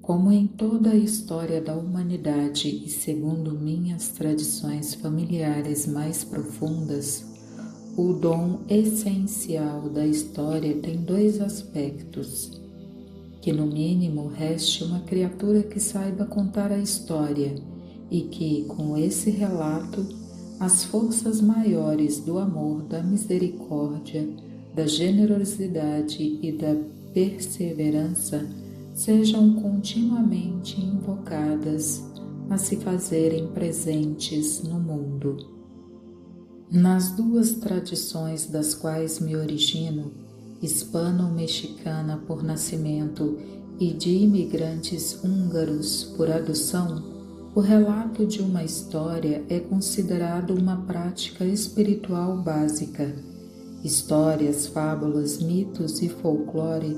Como em toda a história da humanidade e segundo minhas tradições familiares mais profundas, o dom essencial da história tem dois aspectos: que no mínimo reste uma criatura que saiba contar a história e que, com esse relato, as forças maiores do amor, da misericórdia, da generosidade e da perseverança sejam continuamente invocadas a se fazerem presentes no mundo. Nas duas tradições das quais me origino, hispano-mexicana por nascimento e de imigrantes húngaros por adoção, o relato de uma história é considerado uma prática espiritual básica. Histórias, fábulas, mitos e folclore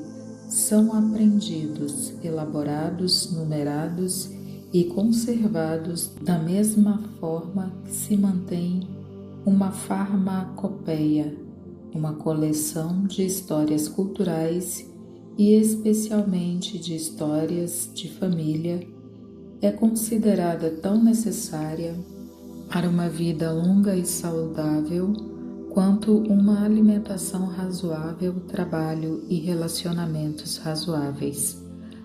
são aprendidos, elaborados, numerados e conservados da mesma forma que se mantém uma farmacopeia, uma coleção de histórias culturais e especialmente de histórias de família, é considerada tão necessária para uma vida longa e saudável quanto uma alimentação razoável, trabalho e relacionamentos razoáveis.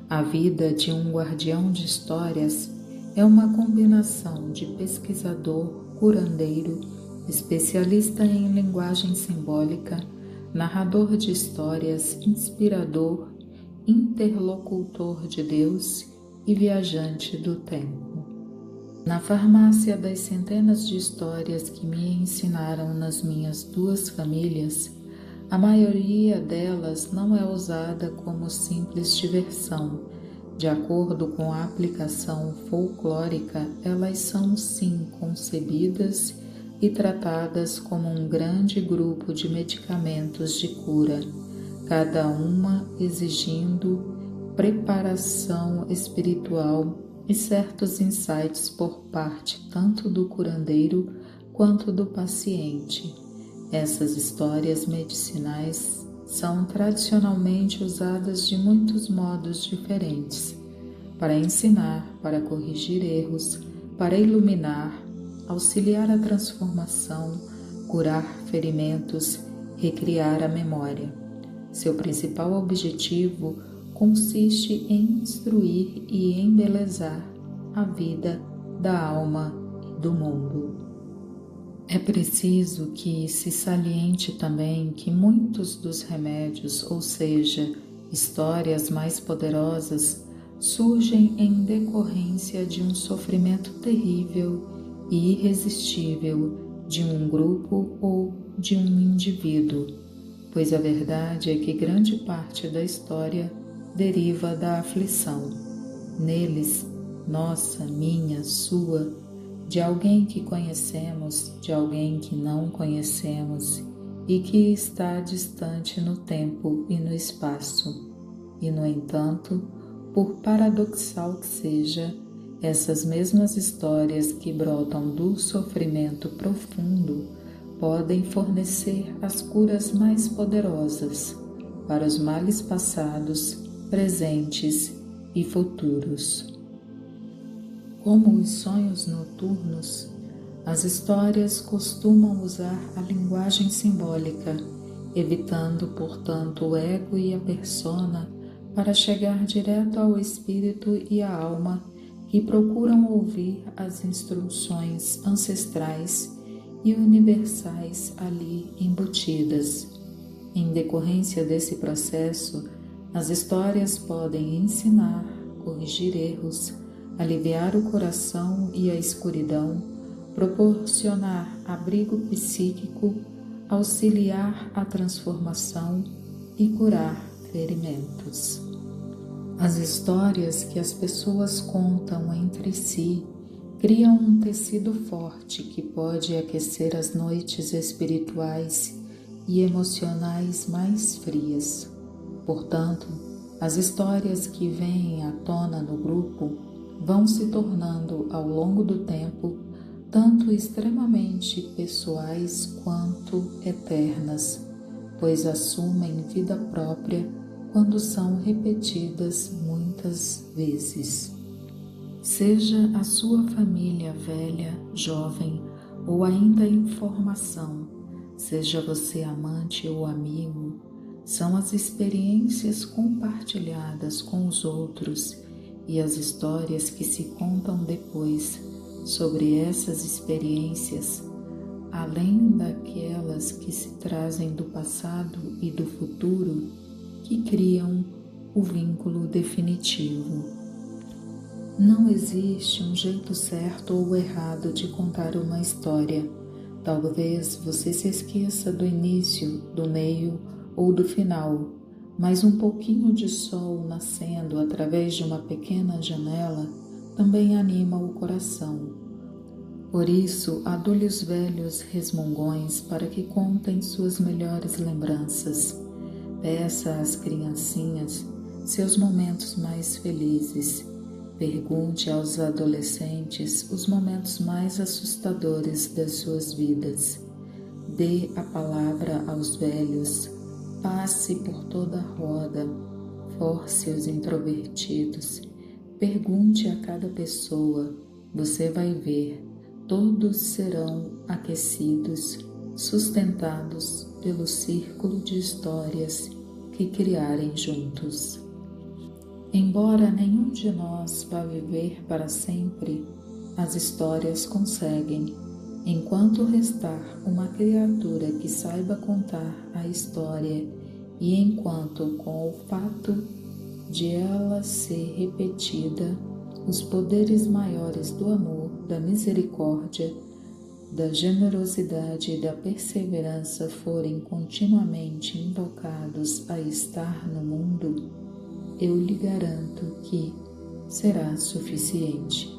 A vida de um guardião de histórias é uma combinação de pesquisador, curandeiro, especialista em linguagem simbólica, narrador de histórias, inspirador, interlocutor de Deus e viajante do tempo. Na farmácia das centenas de histórias que me ensinaram nas minhas duas famílias, a maioria delas não é usada como simples diversão. De acordo com a aplicação folclórica, elas são sim concebidas e tratadas como um grande grupo de medicamentos de cura, cada uma exigindo preparação espiritual e certos insights por parte tanto do curandeiro quanto do paciente. Essas histórias medicinais são tradicionalmente usadas de muitos modos diferentes, para ensinar, para corrigir erros, para iluminar, auxiliar a transformação, curar ferimentos, recriar a memória. Seu principal objetivo consiste em instruir e embelezar a vida da alma e do mundo. É preciso que se saliente também que muitos dos remédios, ou seja, histórias mais poderosas, surgem em decorrência de um sofrimento terrível e irresistível de um grupo ou de um indivíduo, pois a verdade é que grande parte da história deriva da aflição. Neles, nossa, minha, sua, de alguém que conhecemos, de alguém que não conhecemos e que está distante no tempo e no espaço. E, no entanto, por paradoxal que seja, essas mesmas histórias que brotam do sofrimento profundo podem fornecer as curas mais poderosas para os males passados, presentes e futuros. Como os sonhos noturnos, as histórias costumam usar a linguagem simbólica, evitando, portanto, o ego e a persona para chegar direto ao espírito e à alma que procuram ouvir as instruções ancestrais e universais ali embutidas. Em decorrência desse processo, as histórias podem ensinar, corrigir erros, aliviar o coração e a escuridão, proporcionar abrigo psíquico, auxiliar a transformação e curar ferimentos. As histórias que as pessoas contam entre si criam um tecido forte que pode aquecer as noites espirituais e emocionais mais frias. Portanto, as histórias que vêm à tona no grupo vão se tornando, ao longo do tempo, tanto extremamente pessoais quanto eternas, pois assumem vida própria quando são repetidas muitas tantas vezes. Seja a sua família velha, jovem ou ainda em formação, seja você amante ou amigo, são as experiências compartilhadas com os outros e as histórias que se contam depois sobre essas experiências, além daquelas que se trazem do passado e do futuro, que criam o vínculo definitivo. Não existe um jeito certo ou errado de contar uma história. Talvez você se esqueça do início, do meio ou do final, mas um pouquinho de sol nascendo através de uma pequena janela também anima o coração. Por isso, adule os velhos resmungões para que contem suas melhores lembranças. Peça às criancinhas seus momentos mais felizes. Pergunte aos adolescentes os momentos mais assustadores das suas vidas. Dê a palavra aos velhos. Passe por toda a roda. Force os introvertidos. Pergunte a cada pessoa. Você vai ver. Todos serão aquecidos, sustentados pelo círculo de histórias que criarem juntos. Embora nenhum de nós vá viver para sempre, as histórias conseguem, enquanto restar uma criatura que saiba contar a história e enquanto, com o fato de ela ser repetida, os poderes maiores do amor, da misericórdia, da generosidade e da perseverança forem continuamente invocados a estar no mundo, eu lhe garanto que será suficiente.